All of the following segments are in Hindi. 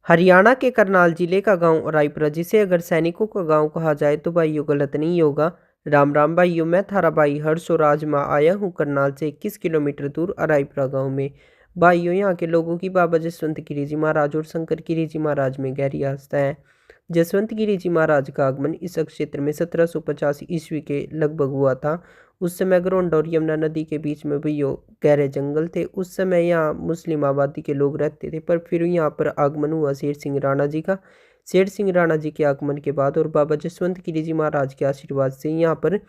हरियाणा के करनाल जिले का गांव रायपुरा, जिसे अगर सैनिकों का गांव कहा जाए तो भाइयों गलत नहीं होगा। राम राम भाइयों, मैं थारा भाई हर्ष और आज मैं आया हूँ करनाल से 21 किलोमीटर दूर रायपुरा गांव में। भाइयों, यहाँ के लोगों की बाबा जसवंत गिरी जी महाराज और शंकर गिरी जी महाराज में गहरी आस्था है। जसवंत गिरी जी महाराज का आगमन इस क्षेत्र में 1785 ईस्वी के लगभग हुआ था। उस समय गरोंड और यमुना नदी के बीच में भैया गहरे जंगल थे। उस समय यहाँ मुस्लिम आबादी के लोग रहते थे, पर फिर यहाँ पर आगमन हुआ शेर सिंह राणा जी का। शेर सिंह राणा जी के आगमन के बाद और बाबा जसवंत गिरी जी महाराज के आशीर्वाद से यहाँ पर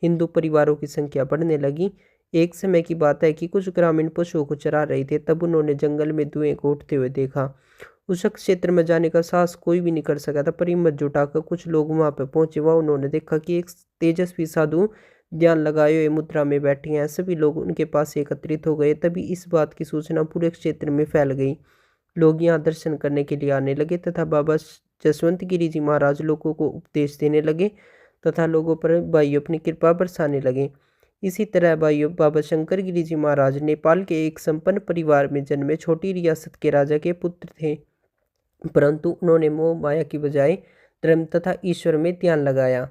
हिंदू परिवारों की संख्या बढ़ने लगी। एक समय की बात है कि कुछ ग्रामीण पशुओं को चरा रहे थे, तब उन्होंने जंगल में धुएं को उठते हुए देखा। उस क्षेत्र में जाने का साहस कोई भी नहीं कर सका था, पर हिम्मत जुटाकर कुछ लोग वहां पर पहुंचे। वह उन्होंने देखा कि एक तेजस्वी साधु ध्यान लगाए हुए मुद्रा में बैठे हैं। सभी लोग उनके पास एकत्रित हो गए। तभी इस बात की सूचना पूरे क्षेत्र में फैल गई। लोग यहाँ दर्शन करने के लिए आने लगे तथा बाबा जसवंत गिरी जी महाराज लोगों को उपदेश देने लगे तथा लोगों पर भाइयों अपनी कृपा बरसाने लगे। इसी तरह भाइयों, बाबा शंकर गिरी जी महाराज नेपाल के एक संपन्न परिवार में जन्मे छोटी रियासत के राजा के पुत्र थे, परंतु उन्होंने मोह माया की बजाय धर्म तथा ईश्वर में ध्यान लगाया।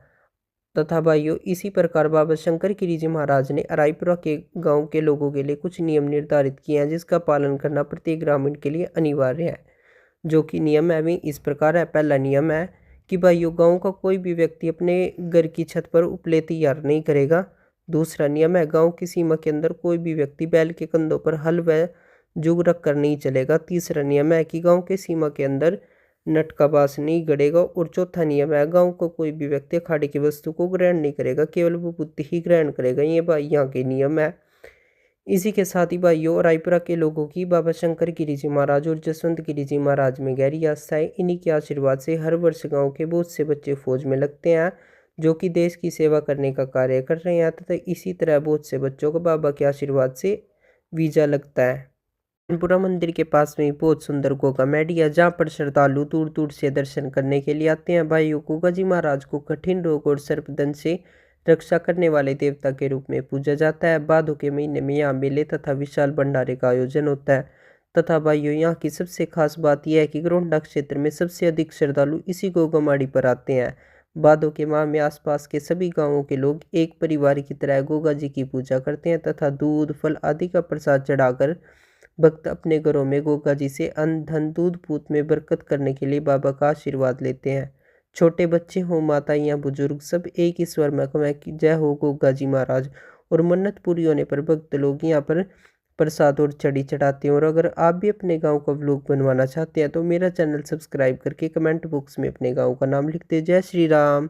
तथा भाइयों, इसी प्रकार बाबा शंकर गिरी जी महाराज ने रायपुरा के गांव के लोगों के लिए कुछ नियम निर्धारित किए हैं, जिसका पालन करना प्रत्येक ग्रामीण के लिए अनिवार्य है। जो कि नियम है वे इस प्रकार है। पहला नियम है कि भाइयों, गांव का कोई भी व्यक्ति अपने घर की छत पर उपले तैयार नहीं करेगा। दूसरा नियम है, गांव की सीमा के अंदर कोई भी व्यक्ति बैल के कंधों पर हल व जुग रख कर नहीं चलेगा। तीसरा नियम है कि गांव के सीमा के अंदर नट का बांस नहीं गड़ेगा। और चौथा नियम है, गांव को कोई भी व्यक्ति अखाड़े की वस्तु को ग्रहण नहीं करेगा, केवल वो बुद्धि ही ग्रहण करेगा। ये भाई यहाँ के नियम है। इसी के साथ ही भाइयों, रायपुरा के लोगों की बाबा शंकर गिरी जी महाराज और जसवंत गिरी जी महाराज में गहरी आस्था है। इन्हीं के आशीर्वाद से हर वर्ष गांव के बहुत से बच्चे फौज में लगते हैं, जो कि देश की सेवा करने का कार्य कर रहे हैं। तथा इसी तरह बहुत से बच्चों को बाबा के आशीर्वाद से वीजा लगता है। पूरा मंदिर के पास में ही बहुत सुंदर गोगा मैडी है, जहाँ पर श्रद्धालु दूर दूर से दर्शन करने के लिए आते हैं। भाइयों, गोगा जी महाराज को कठिन रोग और सर्पदंश से रक्षा करने वाले देवता के रूप में पूजा जाता है। भादों के महीने में यहाँ मेले तथा विशाल भंडारे का आयोजन होता है। तथा भाइयों, यहाँ की सबसे खास बात यह है कि गरोंडा क्षेत्र में सबसे अधिक श्रद्धालु इसी गोगा माड़ी पर आते हैं। भादों के माह में आसपास के सभी गांवों के लोग एक परिवार की तरह गोगा जी की पूजा करते हैं तथा दूध फल आदि का प्रसाद चढ़ाकर भक्त अपने घरों में गोगा जी से अन्न धन दूध पूत में बरकत करने के लिए बाबा का आशीर्वाद लेते हैं। छोटे बच्चे हो, माता या बुजुर्ग, सब एक ही स्वर में कहें कि जय हो गोगा जी महाराज। और मन्नत पूरी होने पर भक्त लोग यहाँ पर प्रसाद और छड़ी चढ़ाते हैं। और अगर आप भी अपने गांव का व्लॉग बनवाना चाहते हैं तो मेरा चैनल सब्सक्राइब करके कमेंट बॉक्स में अपने गांव का नाम लिख दे। जय श्री राम।